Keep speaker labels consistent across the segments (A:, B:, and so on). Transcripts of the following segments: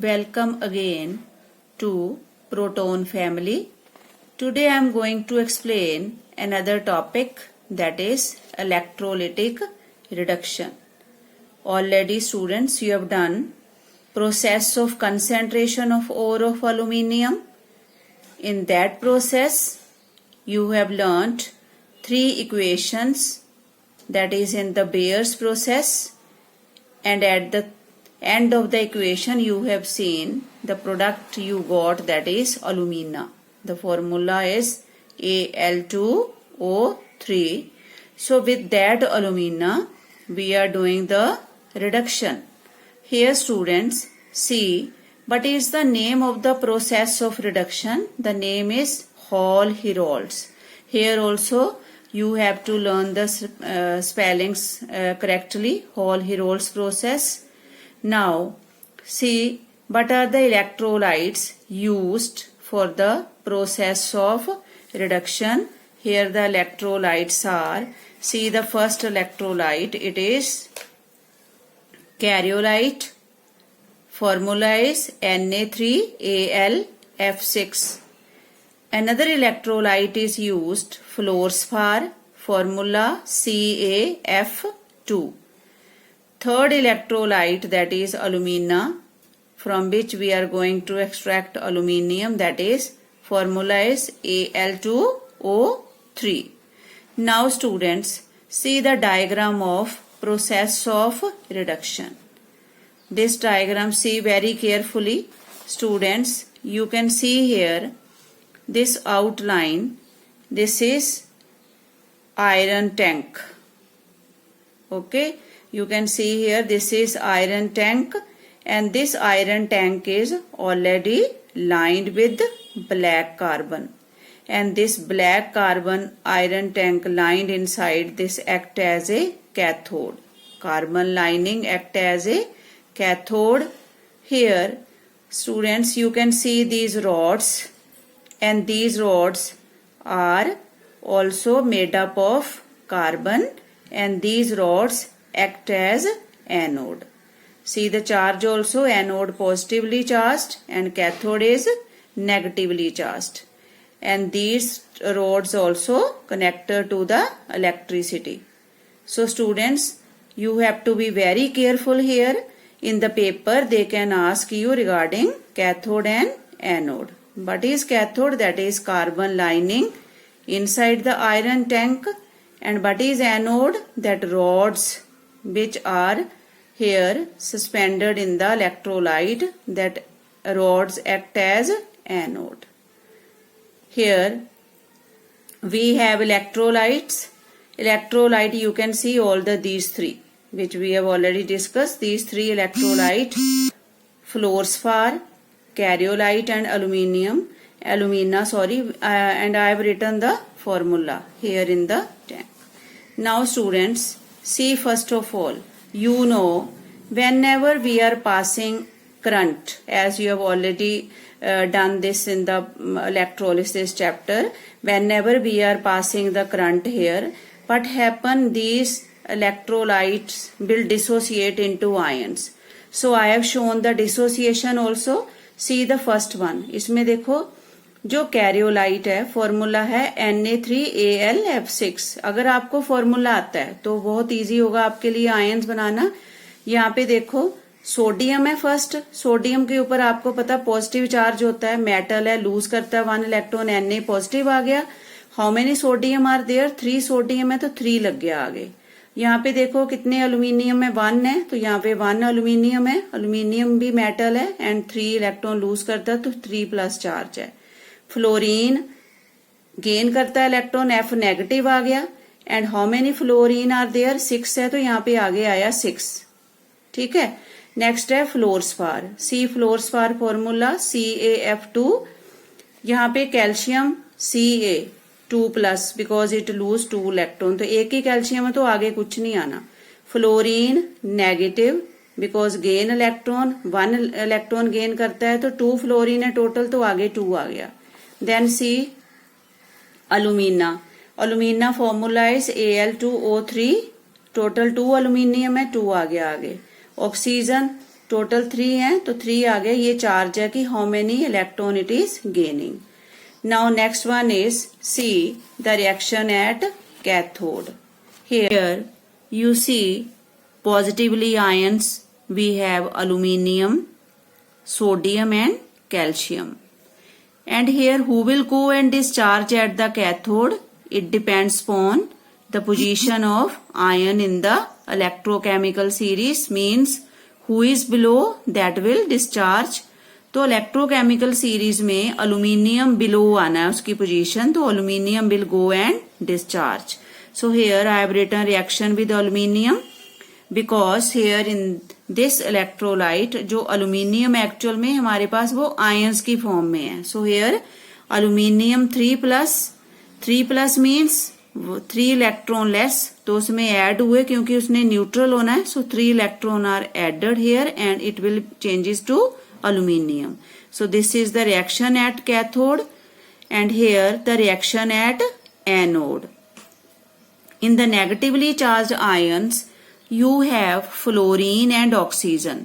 A: Welcome again to proton family. Today I am going to explain another topic, that is electrolytic reduction. Already students, you have done process of concentration of ore of aluminium. In that process you have learnt three equations, that is in the Bayer's process, and at the end of the equation you have seen the product you got, that is alumina. The formula is Al2O3. So with that alumina we are doing the reduction. Here students, see, what is the name of the process of reduction? The name is Hall-Hérold's. Here also you have to learn the spellings correctly. Hall-Hérold's process. Now see, what are the electrolytes used for the process of reduction? Here the electrolytes are, see the first electrolyte, it is kaolite. Formula is Na3Al(F6). Another electrolyte is used, fluorspar. Formula CaF2. Third electrolyte, that is alumina, from which we are going to extract aluminium, that is formula is Al2O3. Now students, see the diagram of process of reduction. This diagram see very carefully. Students, you can see here this outline. This is iron tank. Okay, you can see here this is iron tank, and this iron tank is already lined with black carbon, and this black carbon iron tank lined inside this act as a cathode. Carbon lining act as a cathode. Here students, you can see these rods, and these rods are also made up of carbon, and these rods act as anode. See the charge also, anode positively charged and cathode is negatively charged, and these rods also connected to the electricity. So students, you have to be very careful here. In the paper they can ask you regarding cathode and anode. What is cathode? That is carbon lining inside the iron tank. And what is anode? That rods which are here suspended in the electrolyte, that rods act as anode. Here we have electrolytes. Electrolyte, you can see all these three which we have already discussed. These three electrolyte, fluorspar, kaolite and alumina, and I have written the formula here in the tank. Now students, see, first of all, you know, whenever we are passing current, as you have already done this in the electrolysis chapter, whenever we are passing the current here, what happen? These electrolytes will dissociate into ions. So I have shown the dissociation also. See the first one, इसमें देखो जो कैरियोलाइट है formula है Na3Al(F6). अगर आपको formula आता है तो बहुत इजी होगा आपके लिए आयंस बनाना। यहाँ पे देखो सोडियम है फर्स्ट, सोडियम के ऊपर आपको पता पॉजिटिव चार्ज होता है, मेटल है, लूज करता है 1 इलेक्ट्रॉन, Na पॉजिटिव आ गया। How many sodium are there? 3 sodium है तो 3 लग गया आगे। यहाँ पे देखो कितने अल्यूमिनियम है? 1 है, तो यहाँ पे 1 अल्यूमिनियम है, अल्यूमिनियम भी मेटल है, एंड 3 इलेक्ट्रॉन लूज करता है तो 3 प्लस चार्ज है। फ्लोरीन गेन करता है इलेक्ट्रॉन, F नेगेटिव आ गया, and how many fluorine are there? 6 है, तो यहाँ पे आगे आया 6। ठीक है, नेक्स्ट है फ्लोरस्पार। सी फ्लोरस्पार फॉर्मूला CaF2। यहाँ पे calcium Ca2+, because it lose 2 electron, तो एक ही कैल्शियम है तो आगे कुछ नहीं आना। Fluorine negative, because gain electron, 1 electron gain करता है तो 2 फ्लोरीन है टोटल, तो आगे 2 आ गया। Then see alumina. Alumina formula is Al2O3, total 2 aluminium है, 2 आ गया आगे। ऑक्सीजन टोटल 3 है तो 3 आ गया, ये चार्ज है कि how many electron it is gaining. Now next one is see the reaction at cathode. Here you see positively ions, we have aluminium, sodium and calcium. And here who will go and discharge at the cathode? It depends upon the position of ion in the electrochemical series, means who is below that will discharge. तो electrochemical series में aluminium below आना है उसकी position, तो aluminium will go and discharge. So here I have written reaction with aluminium because here in this electrolyte जो aluminium actual में हमारे पास वो ions की form में है. So here aluminium 3 plus means 3 electron less, तो उसमें add हुए क्योंकि उसने neutral होना है. So 3 electron are added here and it will changes to aluminium. So this is the reaction at cathode and here the reaction at anode. In the negatively charged ions, you have fluorine and oxygen.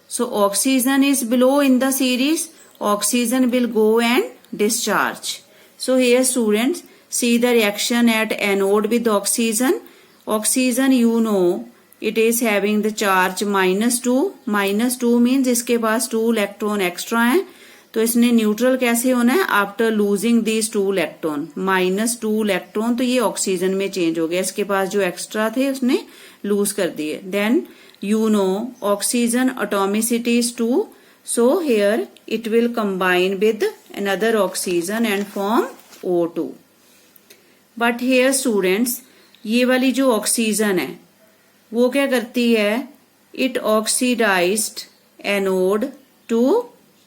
A: So oxygen is below in the series. Oxygen will go and discharge. So here students, see the reaction at anode with oxygen. Oxygen, you know, it is having the charge -2. -2 means इसके पास 2 electron extra हैं. तो इसने neutral कैसे होना है? After losing these 2 electron, -2 electron, तो ये oxygen में चेंज हो गया. इसके पास जो एक्स्ट्रा थे उसने लूज कर दिए. Then you know oxygen atomicity is 2, so here it will combine with another oxygen and form O2. But here students, ये वाली जो ऑक्सीजन है वो क्या करती है? It oxidized anode to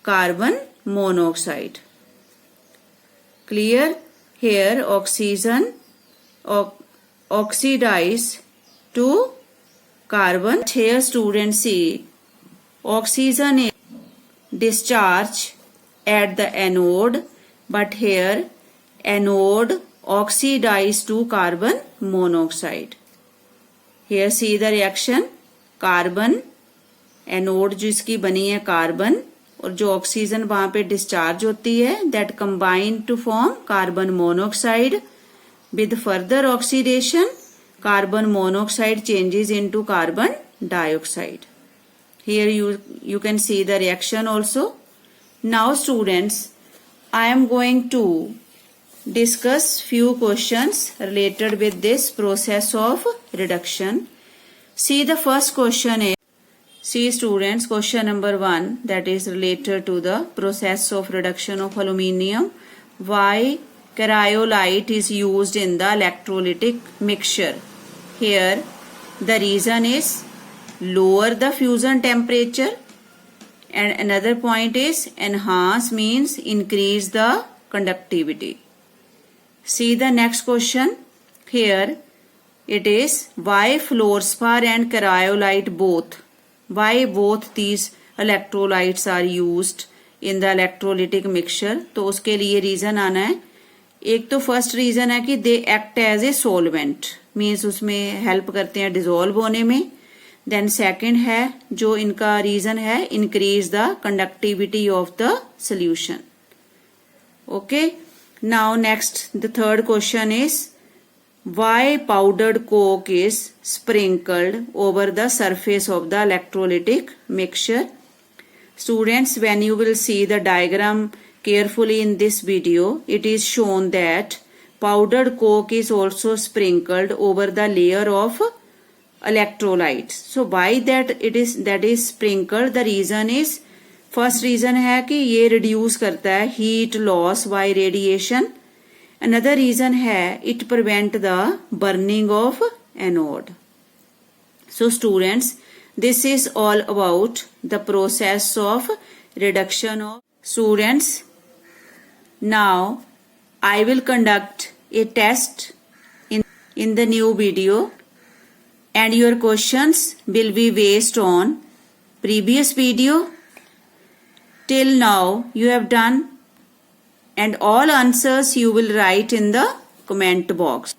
A: carbon monoxide. Clear? Here oxygen oxidize to carbon. Here students see oxygen is discharge at the anode, but here anode oxidize to carbon monoxide. Here see the reaction. Carbon anode जो इसकी बनी है carbon, और जो oxygen वहां पे discharge होती है that combine to form carbon monoxide. With further oxidation carbon monoxide changes into carbon dioxide. Here you can see the reaction also. Now students, I am going to discuss few questions related with this process of reduction. See the first question is, see students, question number 1, that is related to the process of reduction of aluminium. Why cryolite is used in the electrolytic mixture? Here the reason is lower the fusion temperature, and another point is enhance means increase the conductivity. See the next question. Here it is, why fluorspar and cryolite both? Why both these electrolytes are used in the electrolytic mixture? तो उसके लिए reason आना है. एक तो first reason है कि they act as a solvent, means उसमें हेल्प करते हैं डिजोल्व होने में. देन सेकंड है जो इनका रीजन है, increase the conductivity of the solution. Okay, now next the third question is, why powdered coke is sprinkled over the surface of the electrolytic mixture? Students, when you will see the diagram carefully in this video, it is shown that powdered coke is also sprinkled over the layer of electrolytes. So why that is sprinkled? The reason is, first reason है कि ये reduce करता है heat loss by radiation. Another reason है it prevent the burning of anode. So students, this is all about the process of reduction of. Students, now I will conduct a test in the new video, and your questions will be based on previous video. Till now you have done, and all answers you will write in the comment box.